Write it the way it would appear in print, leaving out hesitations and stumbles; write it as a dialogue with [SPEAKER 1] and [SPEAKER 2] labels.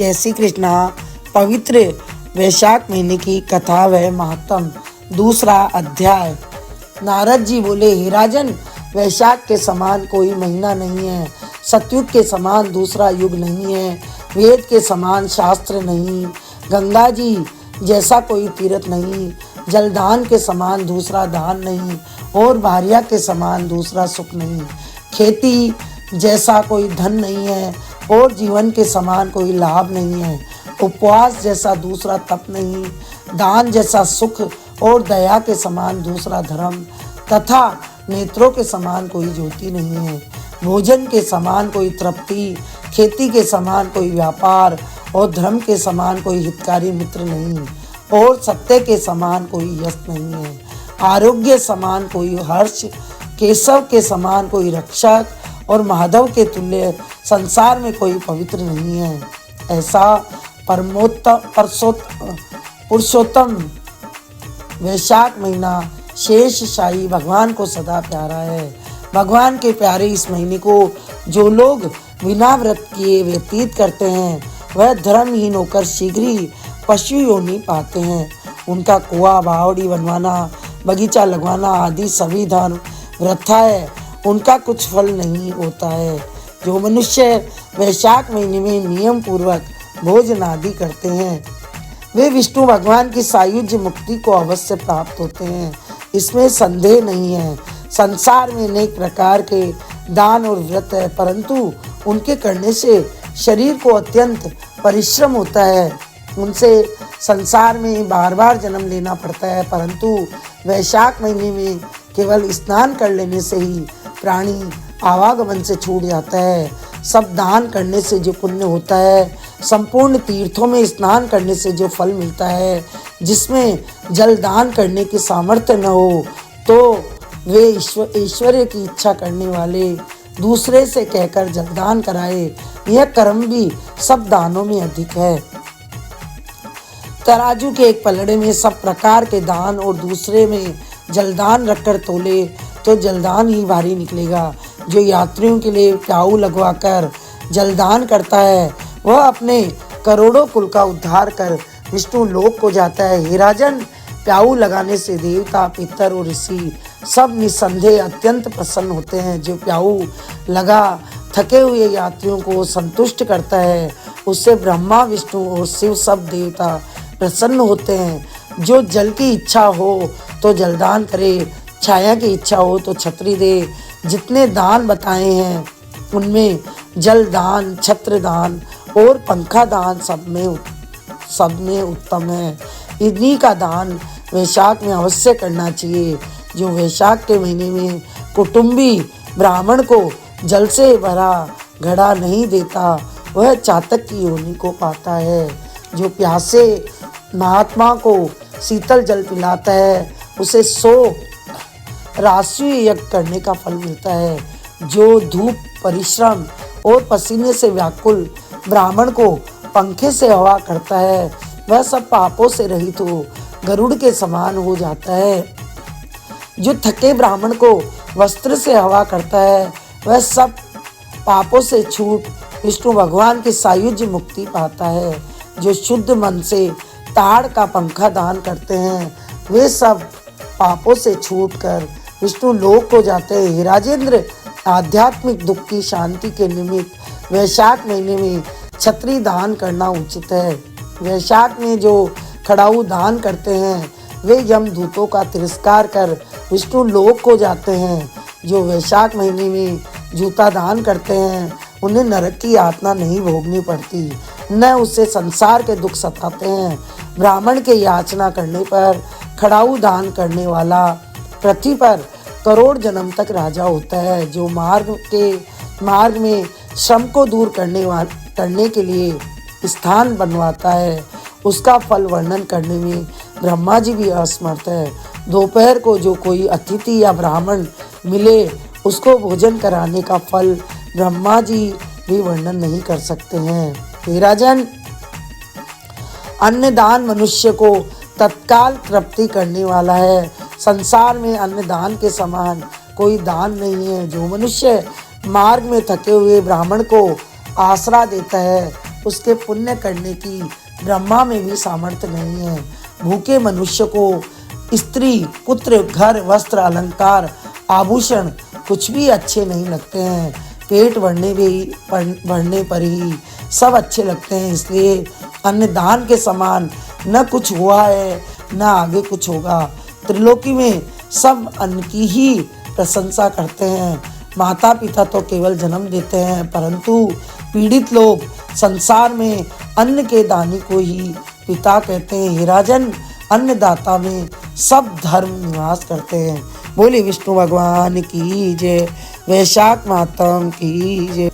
[SPEAKER 1] जय श्री कृष्णा। पवित्र वैशाख महीने की कथा व महात्म। दूसरा अध्याय। नारद जी बोले, हे राजन, वैशाख के समान कोई महीना नहीं है, सतयुग के समान दूसरा युग नहीं है, वेद के समान शास्त्र नहीं, गंगा जी जैसा कोई तीर्थ नहीं, जलदान के समान दूसरा दान नहीं, और भार्या के समान दूसरा सुख नहीं, खेती जैसा कोई धन नहीं है, और जीवन के समान कोई लाभ नहीं है, उपवास जैसा दूसरा तप नहीं, दान जैसा सुख और दया के समान दूसरा धर्म, तथा नेत्रों के समान कोई ज्योति नहीं है, भोजन के समान कोई तृप्ति, खेती के समान कोई व्यापार, और धर्म के समान कोई हितकारी मित्र नहीं, और सत्य के समान कोई यश नहीं है, आरोग्य समान कोई हर्ष, केशव के समान कोई रक्षक, और माधव के तुल्य संसार में कोई पवित्र नहीं है। ऐसा पुरुषोत्तम वैशाख महीना शेष शाही भगवान को सदा प्यारा है। भगवान के प्यारे इस महीने को जो लोग बिना व्रत किए व्यतीत करते हैं, वह धर्महीन होकर शीघ्र ही पशु योनि पाते हैं। उनका कुआं बावड़ी बनवाना, बगीचा लगवाना आदि सभी धर्म वृथा है, उनका कुछ फल नहीं होता है। जो मनुष्य वैशाख महीने में नियम पूर्वक भोजन आदि करते हैं, वे विष्णु भगवान की सायुज्य मुक्ति को अवश्य प्राप्त होते हैं, इसमें संदेह नहीं है। संसार में अनेक प्रकार के दान और व्रत है, परंतु उनके करने से शरीर को अत्यंत परिश्रम होता है, उनसे संसार में बार बार जन्म लेना पड़ता है। परंतु वैशाख महीने में केवल स्नान कर लेने से ही प्राणी आवागमन से छूट जाता है। सब दान करने से जो पुण्य होता है, संपूर्ण तीर्थों में स्नान करने से जो फल मिलता है, जिसमें जल दान करने की सामर्थ्य न हो, तो वे ईश्वर्य की इच्छा करने वाले दूसरे से कहकर जलदान कराए, यह कर्म भी सब दानों में अधिक है। तराजू के एक पलड़े में सब प्रकार के दान और दूसरे में जलदान रखकर तोले तो जलदान ही भारी निकलेगा। जो यात्रियों के लिए प्याऊ लगवाकर जलदान करता है, वह अपने करोड़ों कुल का उद्धार कर विष्णु लोक को जाता है। हे राजन, प्याऊ लगाने से देवता, पितर और ऋषि सब निसंदेह अत्यंत प्रसन्न होते हैं। जो प्याऊ लगा थके हुए यात्रियों को संतुष्ट करता है, उससे ब्रह्मा, विष्णु और शिव सब देवता प्रसन्न होते हैं। जो जल की इच्छा हो तो जलदान करे, छाया की इच्छा हो तो छतरी दे। जितने दान बताए हैं उनमें जल दान, छत्र दान और पंखा दान सब में उत्तम है। इन्हीं का दान वैशाख में अवश्य करना चाहिए। जो वैशाख के महीने में कुटुंबी ब्राह्मण को जल से भरा घड़ा नहीं देता, वह चातक की योनि को पाता है। जो प्यासे महात्मा को शीतल जल पिलाता है, उसे 100 राष्ट्रीय यज्ञ करने का फल मिलता है। जो धूप, परिश्रम और पसीने से व्याकुल ब्राह्मण को पंखे से हवा करता है, वह सब पापों से रहित हो गरुड़ के समान हो जाता है। जो थके ब्राह्मण को वस्त्र से हवा करता है, वह सब पापों से छूट विष्णु भगवान की सायुज्य मुक्ति पाता है। जो शुद्ध मन से ताड़ का पंखा दान करते हैं, वे सब पापों से छूटकर विष्णु लोक को जाते हैं। हे राजेंद्र, आध्यात्मिक दुख की शांति के निमित्त वैशाख महीने में छतरी दान करना उचित है। वैशाख में जो खड़ाऊ दान करते हैं, वे यमदूतों का तिरस्कार कर विष्णु लोक को जाते हैं। जो वैशाख महीने में जूता दान करते हैं, उन्हें नरक की यातना नहीं भोगनी पड़ती, न उससे संसार के दुख सताते हैं। ब्राह्मण के याचना करने पर खड़ाऊ दान करने वाला पृथ्वी पर करोड़ जन्म तक राजा होता है। जो मार्ग में श्रम को दूर करने के लिए स्थान बनवाता है, उसका फल वर्णन करने में ब्रह्मा जी भी असमर्थ है। दोपहर को जो कोई अतिथि या ब्राह्मण मिले, उसको भोजन कराने का फल ब्रह्मा जी भी वर्णन नहीं कर सकते हैं। हे राजन, अन्नदान मनुष्य को तत्काल तृप्ति करने वाला है। संसार में अन्नदान के समान कोई दान नहीं है। जो मनुष्य मार्ग में थके हुए ब्राह्मण को आसरा देता है, उसके पुण्य करने की ब्रह्मा में भी सामर्थ्य नहीं है। भूखे मनुष्य को स्त्री, पुत्र, घर, वस्त्र, अलंकार, आभूषण कुछ भी अच्छे नहीं लगते हैं। पेट भरने पर ही सब अच्छे लगते हैं। इसलिए अन्नदान के समान न कुछ हुआ है न आगे कुछ होगा। त्रिलोकी में सब अन्न की ही प्रशंसा करते हैं। माता पिता तो केवल जन्म देते हैं, परंतु पीड़ित लोग संसार में अन्न के दानी को ही पिता कहते हैं। हे राजन, अन्नदाता में सब धर्म निवास करते हैं। बोले विष्णु भगवान की जय, वैशाख मातम की जय।